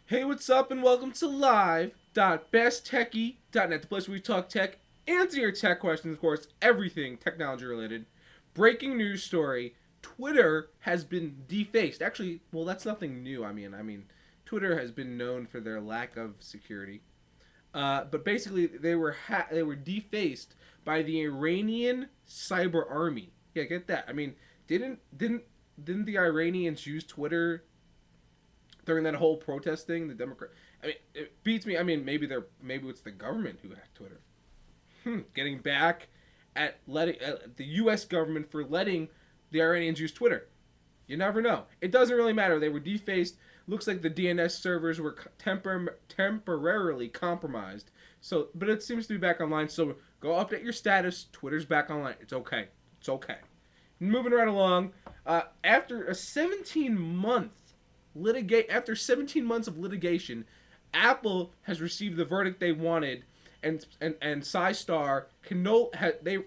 Hey, what's up, and welcome to live.besttechy.net, the place where we talk tech, answer your tech questions, of course, everything technology related. Breaking news story: Twitter has been defaced. Actually, well, that's nothing new. I mean, Twitter has been known for their lack of security. But basically, they were defaced by the Iranian cyber army. Yeah, get that. I mean, didn't the Iranians use Twitter during that whole protest thing? The Democrat. I mean, it beats me. I mean, maybe it's the government who hacked Twitter. Getting back at letting the U.S. government for letting the Iranians use Twitter. You never know. It doesn't really matter. They were defaced. Looks like the DNS servers were temporarily compromised. So, but it seems to be back online. So go update your status. Twitter's back online. It's okay. It's okay. Moving right along. After 17 months of litigation, Apple has received the verdict they wanted, and SciStar can they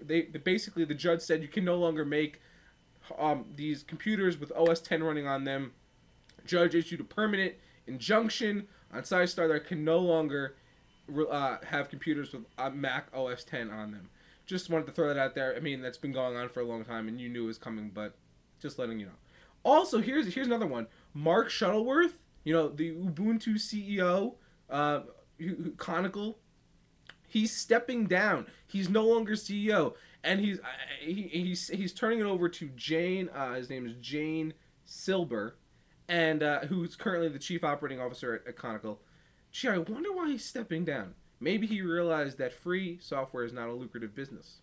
basically, the judge said you can no longer make these computers with OS 10 running on them. Judge issued a permanent injunction on SciStar that can no longer have computers with Mac OS 10 on them. Just wanted to throw that out there. I mean, that's been going on for a long time, and you knew it was coming, but just letting you know. Also, here's another one. Mark Shuttleworth, the Ubuntu CEO, Conical, he's stepping down. He's no longer CEO, and he's turning it over to Jane. His name is Jane Silber, and who's currently the chief operating officer at Conical. Gee, I wonder why he's stepping down. Maybe he realized that free software is not a lucrative business.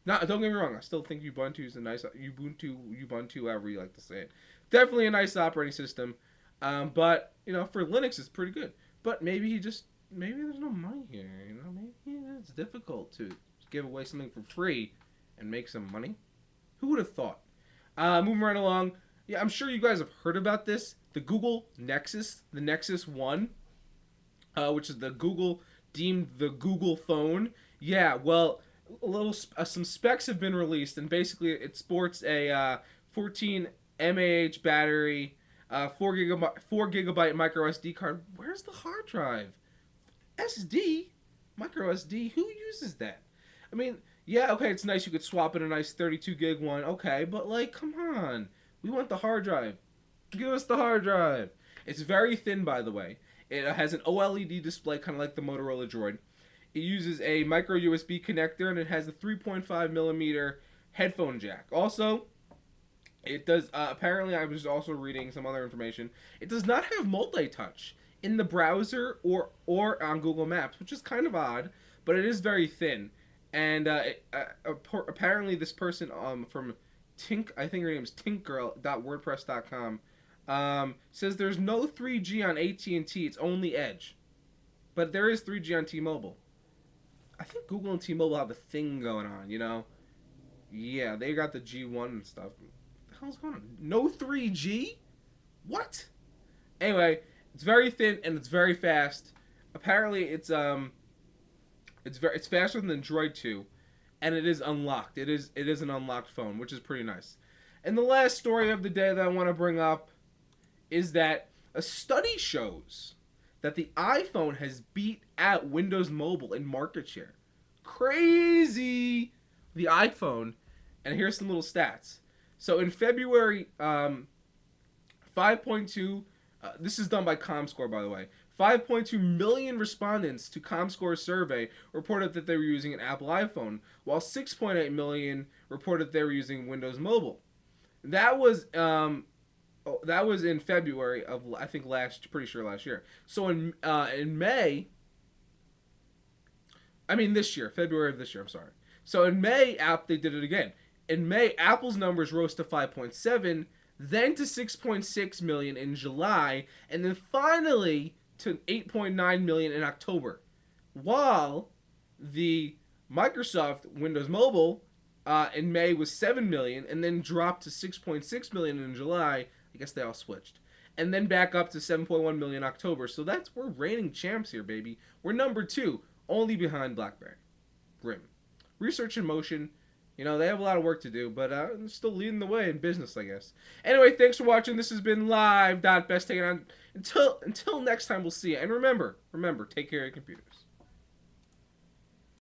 Now, don't get me wrong. I still think Ubuntu is a nice Ubuntu, however you like to say it. Definitely a nice operating system, but for Linux, it's pretty good. But maybe there's no money here. Maybe it's difficult to give away something for free and make some money. Who would have thought? Moving right along. Yeah, I'm sure you guys have heard about this. The Google Nexus, the Nexus One, which is the Google deemed the Google phone. Yeah, well, some specs have been released, and basically it sports a 14 mAh battery, 4 gigabyte micro SD card. Where's the hard drive? SD, micro SD. Who uses that? I mean, yeah, okay, it's nice. You could swap in a nice 32 gig one. Okay, but come on, we want the hard drive. Give us the hard drive. It's very thin, by the way. It has an OLED display, kind of like the Motorola Droid. It uses a micro USB connector, and it has a 3.5 millimeter headphone jack. Also, it does, apparently I was also reading some other information, it does not have multi-touch in the browser or on Google Maps, which is kind of odd, but it is very thin. And apparently this person from Tink, I think her name is tinkgirl.wordpress.com, says there's no 3G on AT&T, it's only Edge. But there is 3G on T-Mobile. I think Google and T-Mobile have a thing going on, Yeah, they got the G1 and stuff. What the hell's going on? No 3G? What? Anyway, it's very thin and it's very fast. Apparently, it's faster than the Droid 2, and it is unlocked. It is an unlocked phone, which is pretty nice. And the last story of the day that I want to bring up is that a study shows that the iPhone has beat out Windows Mobile in market share. Crazy! The iPhone, and here's some little stats. So in February, 5.2, this is done by ComScore, by the way, 5.2 million respondents to ComScore's survey reported that they were using an Apple iPhone, while 6.8 million reported they were using Windows Mobile. That was in February of, I think, pretty sure last year. So in May, this year, February of this year, I'm sorry. So in May, they did it again. In May, Apple's numbers rose to 5.7, then to 6.6 million in July, and then finally to 8.9 million in October. While the Microsoft Windows Mobile in May was 7 million, and then dropped to 6.6 million in July. I guess they all switched. And then back up to 7.1 million in October. So we're reigning champs here, baby. We're number 2, only behind BlackBerry. Grim. Research in Motion You know, they have a lot of work to do, but still leading the way in business, I guess. Anyway, thanks for watching. This has been Live. Best taking on. Until next time, we'll see you. And remember, take care of your computers.